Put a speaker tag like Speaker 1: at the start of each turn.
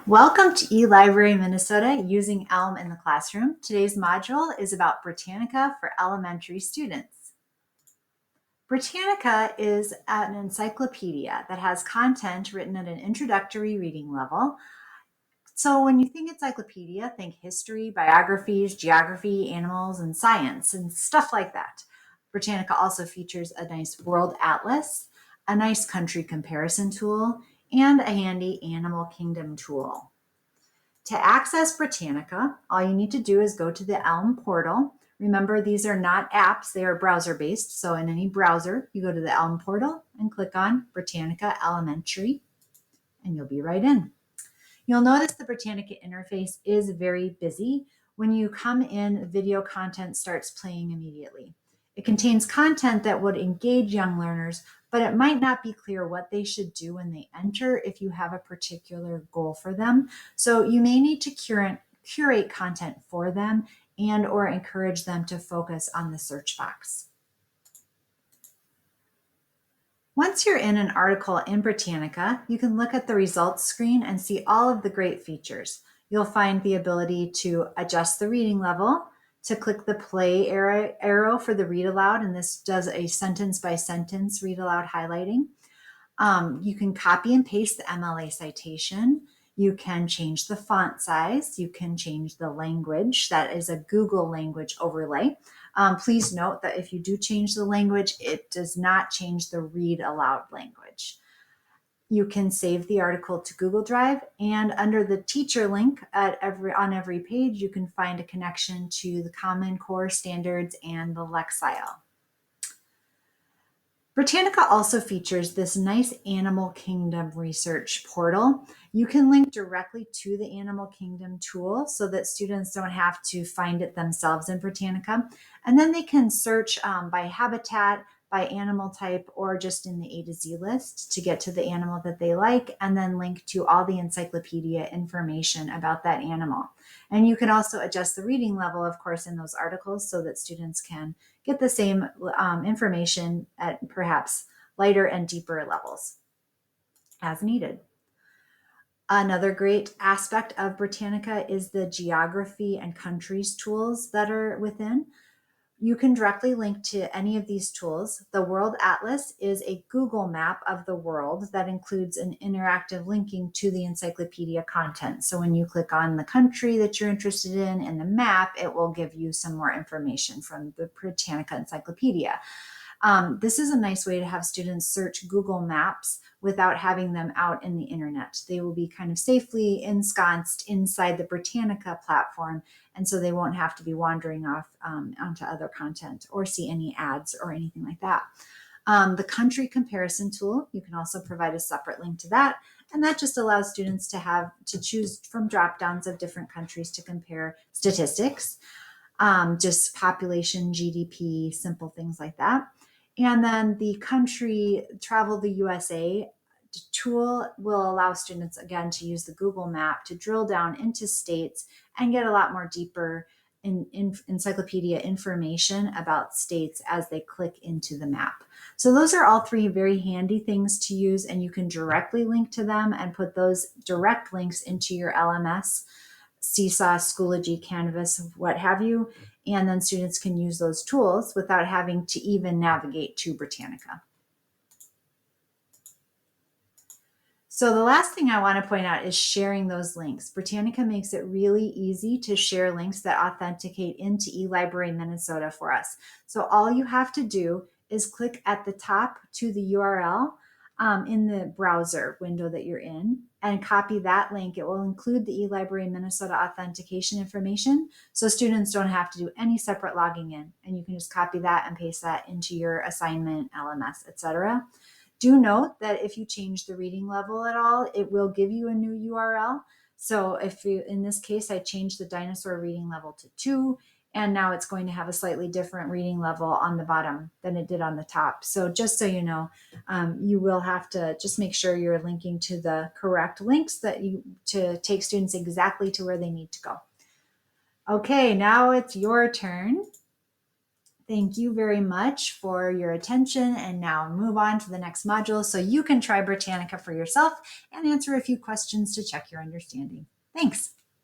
Speaker 1: Welcome to eLibrary Minnesota using Elm in the classroom. Today's module is about Brittanica for elementary students. Brittanica is an encyclopedia that has content written at an introductory reading level. So when you think encyclopedia, think history, biographies, geography, animals, and science, and stuff like that. Brittanica also features a nice world atlas, a nice country comparison tool, and a handy animal kingdom tool. To access Brittanica, all you need to do is go to the Elm portal. Remember, these are not apps, they are browser-based. So in any browser, you go to the Elm portal and click on Brittanica Elementary, and you'll be right in. You'll notice the Brittanica interface is very busy. When you come in, video content starts playing immediately. It contains content that would engage young learners, but it might not be clear what they should do when they enter if you have a particular goal for them. So you may need to curate content for them and or encourage them to focus on the search box. Once you're in an article in Brittanica, you can look at the results screen and see all of the great features. You'll find the ability to adjust the reading level, to click the play arrow for the read aloud, and this does a sentence by sentence read aloud highlighting. You can copy and paste the MLA citation. You can change the font size. You can change the language. That is a Google language overlay. Please note that if you do change the language, it does not change the read aloud language. You can save the article to Google Drive, and under the teacher link on every page, you can find a connection to the Common Core standards and the Lexile. Brittanica also features this nice Animal Kingdom research portal. You can link directly to the Animal Kingdom tool so that students don't have to find it themselves in Brittanica. And then they can search by habitat, by animal type, or just in the A to Z list to get to the animal that they like, and then link to all the encyclopedia information about that animal. And you can also adjust the reading level, of course, in those articles so that students can get the same information at perhaps lighter and deeper levels as needed. Another great aspect of Brittanica is the geography and countries tools that are within. You can directly link to any of these tools. The World Atlas is a Google map of the world that includes an interactive linking to the encyclopedia content. So when you click on the country that you're interested in the map, it will give you some more information from the Brittanica Encyclopedia. This is a nice way to have students search Google Maps without having them out in the internet. They will be kind of safely ensconced inside the Brittanica platform, and so they won't have to be wandering off onto other content or see any ads or anything like that. The country comparison tool, you can also provide a separate link to that, and that just allows students to choose from drop downs of different countries to compare statistics, just population, GDP, simple things like that. And then the country Travel the USA tool will allow students, again, to use the Google map to drill down into states and get a lot more deeper in encyclopedia information about states as they click into the map. So those are all three very handy things to use, and you can directly link to them and put those direct links into your LMS, Seesaw, Schoology, Canvas, what have you, and then students can use those tools without having to even navigate to Brittanica. So the last thing I want to point out is sharing those links. Brittanica makes it really easy to share links that authenticate into eLibrary Minnesota for us. So all you have to do is click at the top to the URL in the browser window that you're in and copy that link. It will include the eLibrary Minnesota authentication information, so students don't have to do any separate logging in, and you can just copy that and paste that into your assignment, LMS, etc. Do note that if you change the reading level at all, it will give you a new URL. So if you, in this case, I changed the dinosaur reading level to 2, and now it's going to have a slightly different reading level on the bottom than it did on the top. So just so you know, you will have to just make sure you're linking to the correct links to take students exactly to where they need to go. Okay, now it's your turn. Thank you very much for your attention, and now move on to the next module so you can try Brittanica for yourself and answer a few questions to check your understanding. Thanks.